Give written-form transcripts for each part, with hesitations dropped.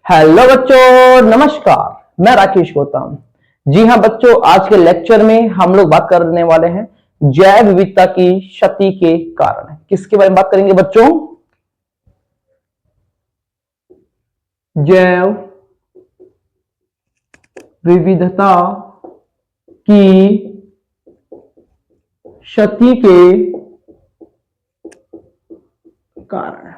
Hello बच्चों, नमस्कार। मैं राकेश गौतम। जी हाँ बच्चों, आज के लेक्चर में हम लोग बात करने वाले हैं जैव विविधता की क्षति के कारण। किसके बारे में बात करेंगे बच्चों? जैव विविधता की क्षति के कारण।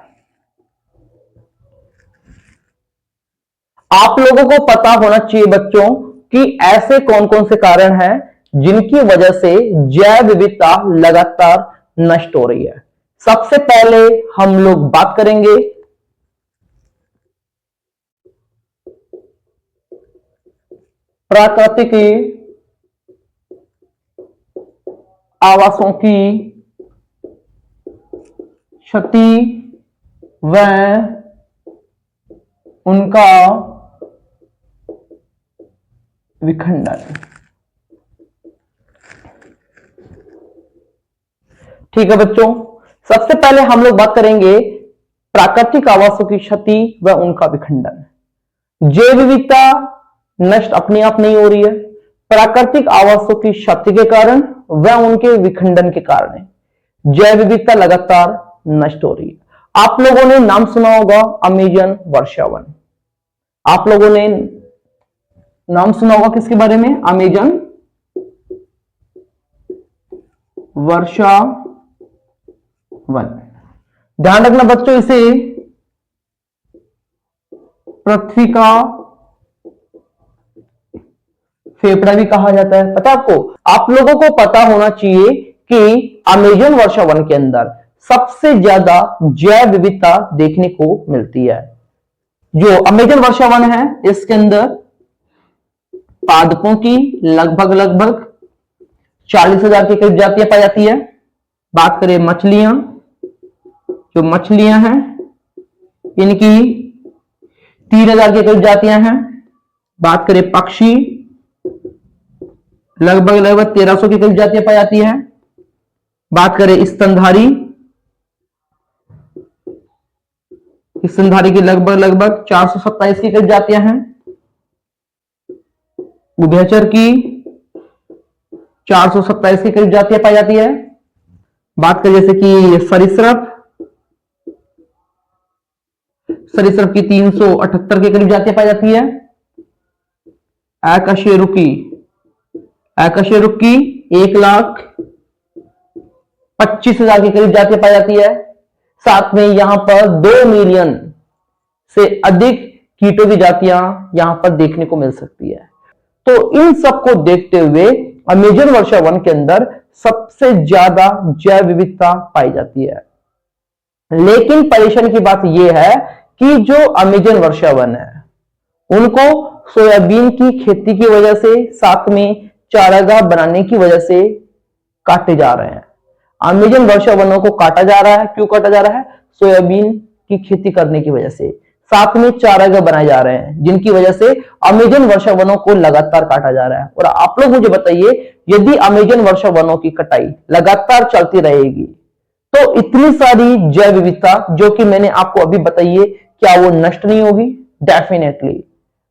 आप लोगों को पता होना चाहिए बच्चों कि ऐसे कौन कौन से कारण हैं जिनकी वजह से जैव विविधता लगातार नष्ट हो रही है। सबसे पहले हम लोग बात करेंगे प्राकृतिक आवासों की क्षति व उनका विखंडन। ठीक है बच्चों, सबसे पहले हम लोग बात करेंगे प्राकृतिक आवासों की क्षति व उनका विखंडन। जैव विविधता नष्ट अपने आप नहीं हो रही है, प्राकृतिक आवासों की क्षति के कारण व उनके विखंडन के कारण जैव विविधता लगातार नष्ट हो रही है। आप लोगों ने नाम सुना होगा अमेजन वर्षावन। आप लोगों ने नाम सुना होगा किसके बारे में? अमेजन वर्षावन। ध्यान रखना बच्चों, इसे पृथ्वी का फेफड़ा भी कहा जाता है। पता है आपको? आप लोगों को पता होना चाहिए कि अमेजन वर्षावन के अंदर सबसे ज्यादा जैव विविधता देखने को मिलती है। जो अमेजन वर्षावन है, इसके अंदर पादपों की लगभग 40,000 के करीब जातियां पाई जाती है। बात करें मछलियां, जो मछलियां हैं इनकी 3,000 के करीब जातियां हैं। बात करें पक्षी, लगभग 1,300 की करीब जातियां पाई जाती है। बात करें स्तनधारी की लगभग 427 की करीब जातियां हैं। उभयचर की 427 की करीब जातियां पाई जाती है। बात करें जैसे कि सरीसृप की 378 के करीब जातियां पाई जाती है। अकशेरुकी 1,25,000 के करीब जातियां पाई जाती है। साथ में यहां पर 2 मिलियन से अधिक कीटों की जातियां यहां पर देखने को मिल सकती है। तो इन सब को देखते हुए अमेजन वर्षावन के अंदर सबसे ज्यादा जैव विविधता पाई जाती है। लेकिन परेशानी की बात यह है कि जो अमेजन वर्षावन है उनको सोयाबीन की खेती की वजह से, साथ में चारागाह बनाने की वजह से काटे जा रहे हैं। अमेजन वर्षावनों को काटा जा रहा है। क्यों काटा जा रहा है? सोयाबीन की खेती करने की वजह से, साथ में चारागाह बनाए जा रहे हैं, जिनकी वजह से अमेजन वर्षावनों को लगातार काटा जा रहा है। और आप लोग मुझे बताइए, यदि अमेजन वर्षावनों की कटाई लगातार चलती रहेगी तो इतनी सारी जैव विविधता जो कि मैंने आपको अभी बताई है, क्या वो नष्ट नहीं होगी? डेफिनेटली।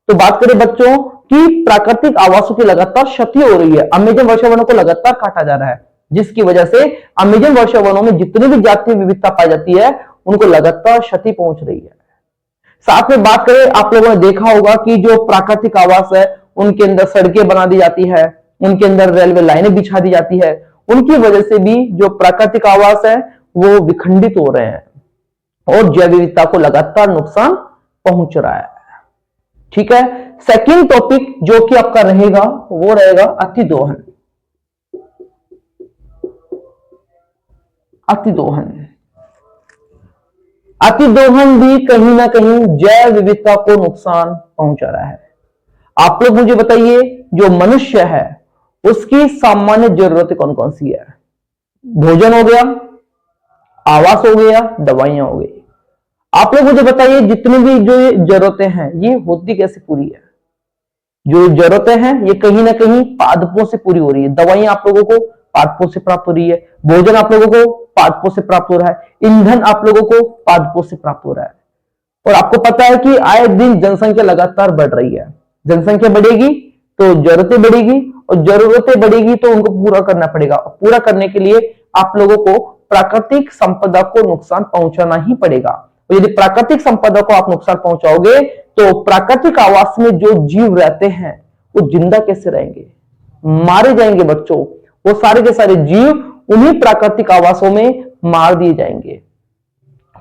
तो बात करें बच्चों कि प्राकृतिक आवासों की लगातार क्षति हो रही है, अमेजन वर्षावनों को लगातार काटा जा रहा है, जिसकी वजह से अमेजन वर्षावनों में जितनी भी जातीय विविधता पाई जाती है उनको लगातार क्षति पहुंच रही है। साथ में बात करें, आप लोगों ने देखा होगा कि जो प्राकृतिक आवास है उनके अंदर सड़कें बना दी जाती है, उनके अंदर रेलवे लाइनें बिछा दी जाती है। उनकी वजह से भी जो प्राकृतिक आवास है वो विखंडित हो रहे हैं और जैव विविधता को लगातार नुकसान पहुंच रहा है। ठीक है, सेकंड टॉपिक जो कि आपका रहेगा वो रहेगा अतिदोहन। अतिदोहन भी कहीं ना कहीं जैव विविधता को नुकसान पहुंचा रहा है। आप लोग मुझे बताइए, जो मनुष्य है उसकी सामान्य जरूरतें कौन कौन सी है? भोजन हो गया, आवास हो गया, दवाइयां हो गई। आप लोग मुझे बताइए, जितनी भी जो ये जरूरतें हैं ये होती कैसे पूरी है? जो जरूरतें हैं ये कहीं ना कहीं पादपों से पूरी हो रही है। दवाइयां आप लोगों को पादपों से प्राप्त हो रही है, भोजन आप लोगों को पादपों से प्राप्त हो रहा है, ईंधन आप लोगों को पादपों से प्राप्त हो रहा है। और आपको पता है कि आए दिन जनसंख्या लगातार बढ़ रही है। जनसंख्या बढ़ेगी तो जरूरतें बढ़ेगी, और जरूरतें बढ़ेगी तो उनको पूरा करना पड़ेगा। पूरा करने के लिए आप लोगों को प्राकृतिक संपदा को नुकसान पहुंचाना ही पड़ेगा। तो यदि प्राकृतिक संपदा को आप नुकसान पहुंचाओगे तो प्राकृतिक आवास में जो जीव रहते हैं वो जिंदा कैसे रहेंगे? मारे जाएंगे बच्चों। वो सारे के सारे जीव उन्हीं प्राकृतिक आवासों में मार दिए जाएंगे।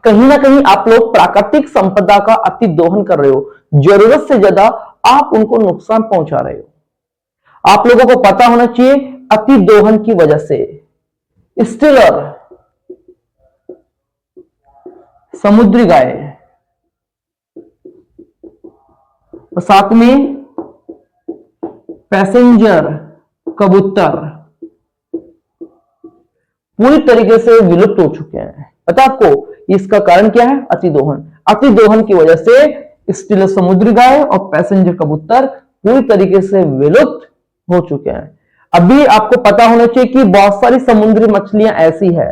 कहीं ना कहीं आप लोग प्राकृतिक संपदा का अति दोहन कर रहे हो, जरूरत से ज्यादा आप उनको नुकसान पहुंचा रहे हो। आप लोगों को पता होना चाहिए अति दोहन की वजह से स्टिलर, समुद्री गाय और साथ में पैसेंजर कबूतर पूरी तरीके से विलुप्त हो चुके हैं। पता आपको इसका कारण क्या है? अतिदोहन। अतिदोहन की वजह से स्टिलर समुद्री गाय और पैसेंजर कबूतर पूरी तरीके से विलुप्त हो चुके हैं। अभी आपको पता होना चाहिए कि बहुत सारी समुद्री मछलियां ऐसी है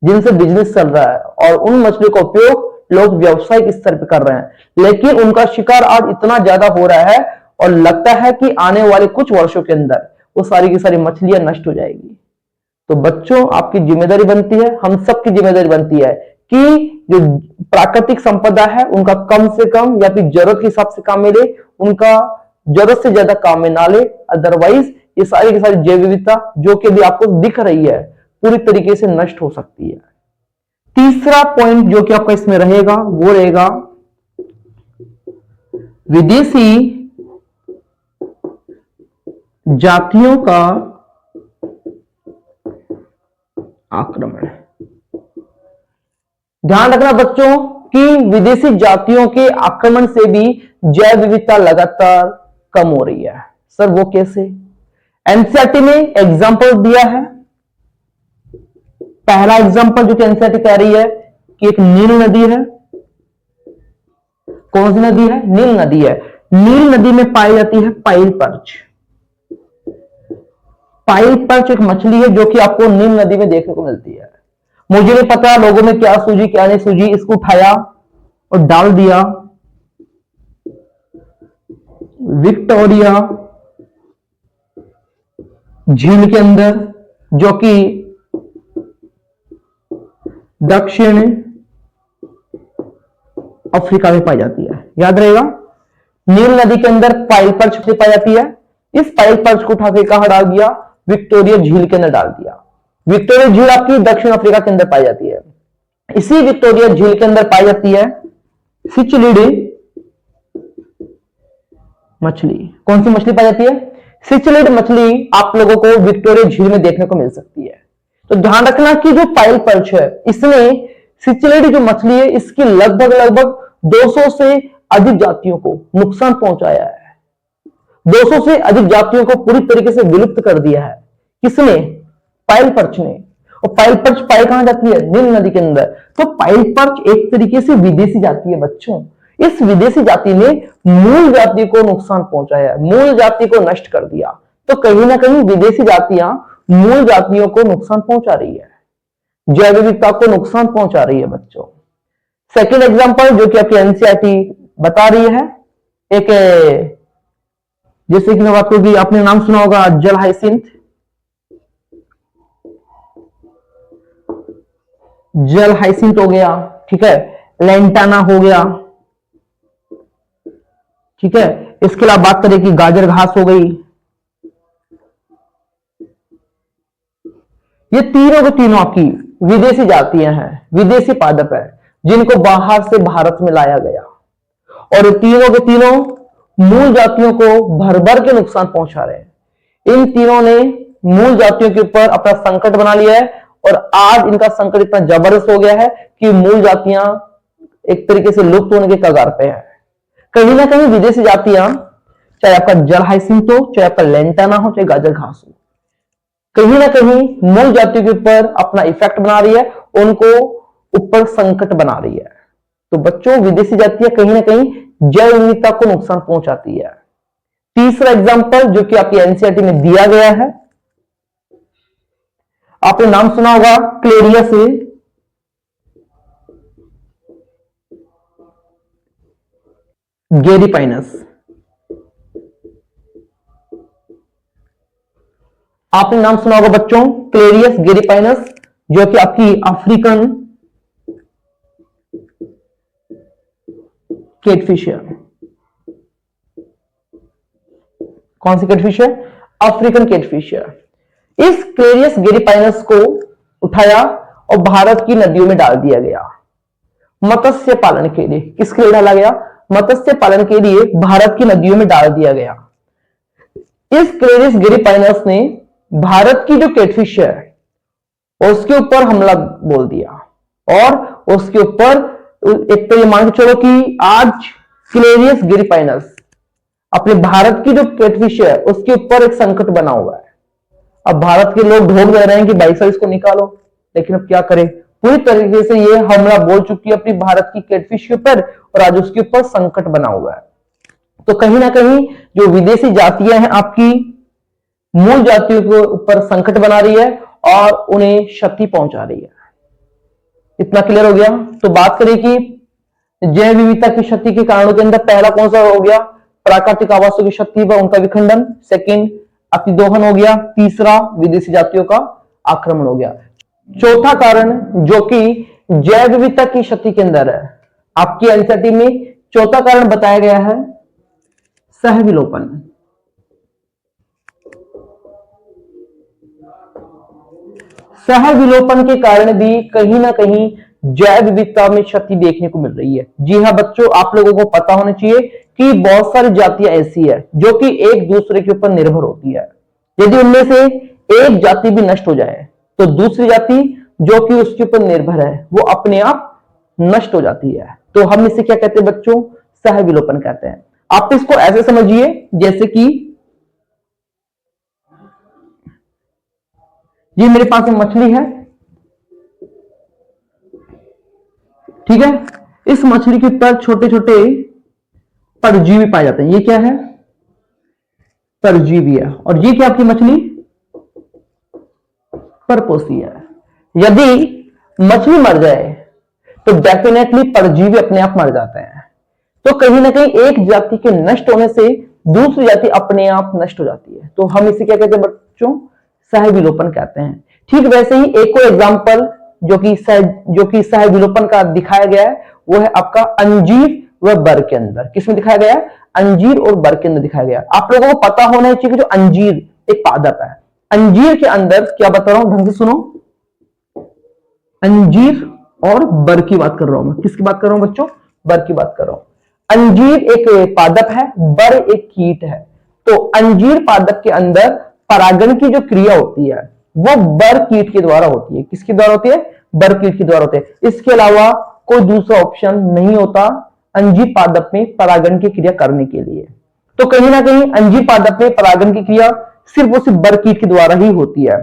जिनसे बिजनेस चल रहा है, और उन मछलियों का उपयोग लोग व्यवसायिक स्तर पर कर रहे हैं, लेकिन उनका शिकार आज इतना ज्यादा हो रहा है और लगता है कि आने वाले कुछ वर्षों के अंदर वो सारी की सारी मछलियां नष्ट हो जाएगी। तो बच्चों, आपकी जिम्मेदारी बनती है, हम सबकी जिम्मेदारी बनती है कि जो प्राकृतिक संपदा है उनका कम से कम या फिर जरूरत के हिसाब से काम में ले, उनका जरूरत से ज्यादा काम में ना ले। अदरवाइज ये सारी की सारी जैव विविधता जो कि भी आपको दिख रही है पूरी तरीके से नष्ट हो सकती है। तीसरा पॉइंट जो कि आपका इसमें रहेगा वो रहेगा विदेशी जातियों का आक्रमण। ध्यान रखना बच्चों कि विदेशी जातियों के आक्रमण से भी जैव विविधता लगातार कम हो रही है। सर वो कैसे? एनसीईआरटी में एग्जांपल दिया है। पहला एग्जांपल जो कि एनसीईआरटी कह रही है कि एक नील नदी है। कौन सी नदी है? नील नदी है। नील नदी में पाई जाती है पाइल पर्च। पाइल पर्च एक मछली है जो कि आपको नील नदी में देखने को मिलती है। मुझे नहीं पता लोगों में क्या सूझी क्या नहीं सूझी, इसको उठाया और डाल दिया विक्टोरिया झील के अंदर, जो कि दक्षिण अफ्रीका में पाई जाती है। याद रहेगा, नील नदी के अंदर पाइल पर्च पाई जाती है। इस पाइल पर्च को उठा के कहां डाल दिया? विक्टोरिया झील के अंदर डाल दिया। विक्टोरिया झील आपकी दक्षिण अफ्रीका के अंदर पाई जाती है। इसी विक्टोरिया झील के अंदर पाई जाती है सिचलिड मछली। कौन सी मछली पाई जाती है? सिचलिड मछली आप लोगों को विक्टोरिया झील में देखने को मिल सकती है। तो ध्यान रखना कि जो पाइल पर्च है इसमें सिचलिड जो मछली है इसकी लगभग लगभग 200 से अधिक जातियों को नुकसान पहुंचाया है। 200 से अधिक जातियों को पूरी तरीके से विलुप्त कर दिया है। किसने? पाइल पर्च ने। और पाइल पर्च पाई कहां जाती है? नील नदी के अंदर। तो पाइल पर्च एक तरीके से विदेशी जाति है बच्चों। इस विदेशी जाति ने मूल जाति को नुकसान पहुंचाया, मूल जाति को नष्ट कर दिया। तो कहीं ना कहीं विदेशी जातियां मूल जातियों को नुकसान पहुंचा रही है, जैव विविधता को नुकसान पहुंचा रही है बच्चों। सेकेंड एग्जांपल जो कि आपकी एनसीईआरटी बता रही है, एक जैसे कि मैं बात करूंगी, आपने नाम सुना होगा जल हाइसिंथ। जल हाइसिंथ हो गया, ठीक है, लेंटाना हो गया, ठीक है। इसके अलावा बात करें कि गाजर घास हो गई। ये तीनों के तीनों आपकी विदेशी जातियां हैं, विदेशी पादप है, जिनको बाहर से भारत में लाया गया, और ये तीनों के तीनों मूल जातियों को भर भर के नुकसान पहुंचा रहे हैं। इन तीनों ने मूल जातियों के ऊपर अपना संकट बना लिया है, और आज इनका संकट इतना जबरदस्त हो गया है कि मूल जातियां एक तरीके से लुप्त होने के कगार पे है। कहीं ना कहीं विदेशी जातियां, चाहे आपका जल हाइसिंथ हो, चाहे आपका लेंटाना हो, चाहे गाजर घास हो, कहीं ना कहीं मूल जातियों के ऊपर अपना इफेक्ट बना रही है, उनको ऊपर संकट बना रही है। तो बच्चों, विदेशी जातियां कहीं ना कहीं जैव विविधता को नुकसान पहुंचाती है। तीसरा एग्जांपल जो कि आपकी एनसीईआरटी में दिया गया है, आपने नाम सुना होगा क्लेरिया से। गेरीपाइनस। आपने नाम सुना होगा बच्चों क्लेरियस गेरीपाइनस, जो कि आपकी अफ्रीकन कैटफिश है। कौन सी कैटफिश है? अफ्रीकन कैटफिश है। इस क्लेरियस गेरीपाइनस को उठाया और भारत की नदियों में डाल दिया गया मत्स्य पालन के लिए। किसके लिए डाला गया? मत्स्य पालन के लिए भारत की नदियों में डाल दिया गया। इस क्लेरियस गेरीपाइनस ने भारत की जो कैटफिश है उसके ऊपर हमला बोल दिया और उसके ऊपर एक तो ये मान के चलो कि आज क्लेरियस गेरीपाइनस अपने भारत की जो कैटफिश है उसके ऊपर एक संकट बना हुआ है। अब भारत के लोग ढोक दे रहे हैं कि भाई साहब इसको निकालो, लेकिन अब क्या करें, पूरी तरीके से ये हमला बोल चुकी है अपनी भारत की कैटफिश के ऊपर और आज उसके ऊपर संकट बना हुआ है। तो कहीं ना कहीं जो विदेशी जातियां हैं आपकी मूल जातियों के ऊपर संकट बना रही है और उन्हें क्षति पहुंचा रही है। इतना क्लियर हो गया? तो बात करें कि जैव विविधता की क्षति के कारणों के अंदर पहला कौन सा हो गया? प्राकृतिक आवासों की क्षति व उनका विखंडन। सेकंड अतिदोहन हो गया। तीसरा विदेशी जातियों का आक्रमण हो गया। चौथा कारण जो कि जैव विविधता की क्षति के अंदर है आपकी एनसीईआरटी में चौथा कारण बताया गया है सहविलोपन। सहविलोपन के कारण भी कहीं ना कहीं जैव विविधता में क्षति देखने को मिल रही है। जी हाँ बच्चों, आप लोगों को पता होना चाहिए कि बहुत सारी जातियां ऐसी है जो कि एक दूसरे के ऊपर निर्भर होती है। यदि उनमें से एक जाति भी नष्ट हो जाए तो दूसरी जाति जो कि उसके ऊपर निर्भर है वो अपने आप नष्ट हो जाती है। तो हम इसे क्या कहते हैं बच्चों? सहविलोपन कहते हैं। आप इसको ऐसे समझिए जैसे कि ये मेरे पास मछली है, ठीक है। इस मछली के ऊपर छोटे छोटे परजीवी पाए जाते हैं। ये क्या है? परजीवी है। और ये क्या आपकी मछली? परपोषी है। यदि मछली मर जाए तो डेफिनेटली परजीवी अपने आप मर जाते हैं। तो कहीं ना कहीं एक जाति के नष्ट होने से दूसरी जाति अपने आप नष्ट हो जाती है। तो हम इसे क्या कहते हैं बच्चों? सहविलोपन कहते हैं। ठीक वैसे ही एक और एग्जाम्पल जो कि सहविलोपन का दिखाया गया है वो है आपका अंजीर व बर के अंदर। किसमें दिखाया गया है? अंजीर और बर के अंदर दिखाया गया। आप लोगों को पता होना चाहिए कि जो अंजीर एक पादप है, अंजीर के अंदर क्या बता रहा हूं, ढंग से सुनो। अंजीर और बर की बात कर रहा हूं मैं। किसकी बात कर रहा हूं बच्चों? बर की बात कर रहा हूं। अंजीर एक पादप है, बर एक कीट है। तो अंजीर पादप के अंदर परागण की जो क्रिया होती है वो बर कीट के द्वारा होती है। किसके द्वारा होती है? बर कीट के द्वारा होती है। इसके अलावा कोई दूसरा ऑप्शन नहीं होता अंजीर पादप में परागण की क्रिया करने के लिए। तो कहीं ना कहीं अंजीर पादप में परागण की क्रिया सिर्फ और सिर्फ बर कीट के द्वारा ही होती है।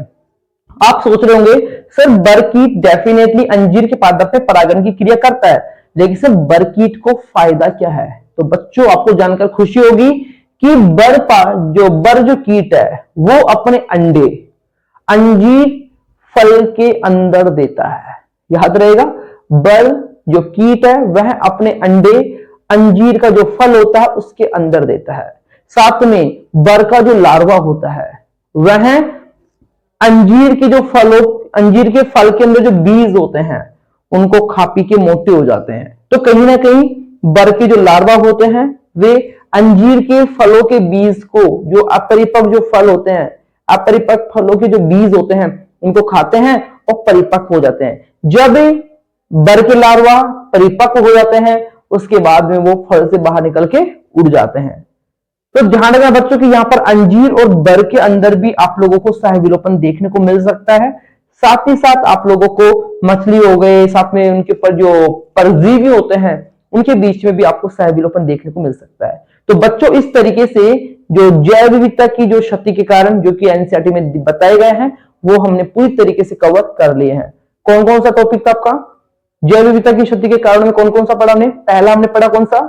आप सोच रहे होंगे सर बर कीट डेफिनेटली अंजीर के पादप में परागण की क्रिया करता है, लेकिन सर बर कीट को फायदा क्या है? तो बच्चों आपको जानकर खुशी होगी कि बर जो कीट है वो अपने अंडे अंजीर फल के अंदर देता है। याद रहेगा, बर जो कीट है वह अपने अंडे अंजीर का जो फल होता है उसके अंदर देता है। साथ में बर का जो लार्वा होता है वह अंजीर के अंजीर के फल के अंदर जो बीज होते हैं उनको खा पी के मोटे हो जाते हैं। तो कहीं ना कहीं बर के जो लार्वा होते हैं वे अंजीर के फलों के बीज को, जो अपरिपक्व जो फल होते हैं, अपरिपक्व फलों के जो बीज होते हैं उनको खाते हैं और परिपक्व हो जाते हैं। जब बर के लार्वा परिपक्व हो जाते हैं उसके बाद में वो फल से बाहर निकल के उड़ जाते हैं। तो ध्यान रखना बच्चों कि यहां पर अंजीर और बर के अंदर भी आप लोगों को सहविलोपन देखने को मिल सकता है। साथ ही साथ आप लोगों को मछली हो गए, साथ में उनके ऊपर जो परजीवी होते हैं उनके बीच में भी आपको सहविलोपन देखने को मिल सकता है। तो बच्चों इस तरीके से जो जैव विविधता की जो क्षति के कारण जो कि एनसीईआरटी में बताए गए हैं वो हमने पूरी तरीके से कवर कर लिए हैं। कौन कौन सा टॉपिक था आपका? जैव विविधता की क्षति के कारण में कौन कौन सा पढ़ा हमने? पहला हमने पढ़ा कौन सा?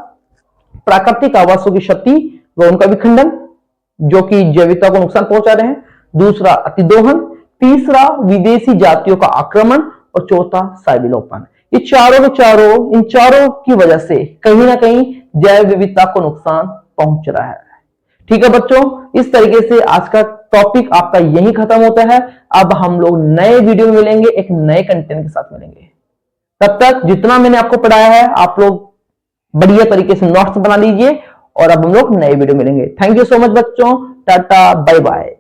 प्राकृतिक आवासों की क्षति व उनका विखंडन जो कि जैव विविधता को नुकसान पहुंचा रहे हैं। दूसरा अतिदोहन, तीसरा विदेशी जातियों का आक्रमण और चौथा सहविलोपन। ये चारों के चारों इन चारों की वजह से कहीं ना कहीं जैव विविधता को नुकसान पहुंच रहा है। ठीक है बच्चों, इस तरीके से आज का टॉपिक आपका यही खत्म होता है। अब हम लोग नए वीडियो में मिलेंगे, एक नए कंटेंट के साथ मिलेंगे। तब तक जितना मैंने आपको पढ़ाया है आप लोग बढ़िया तरीके से नोट्स बना लीजिए और अब हम लोग नए वीडियो मिलेंगे। थैंक यू सो मच बच्चों, टाटा बाय बाय।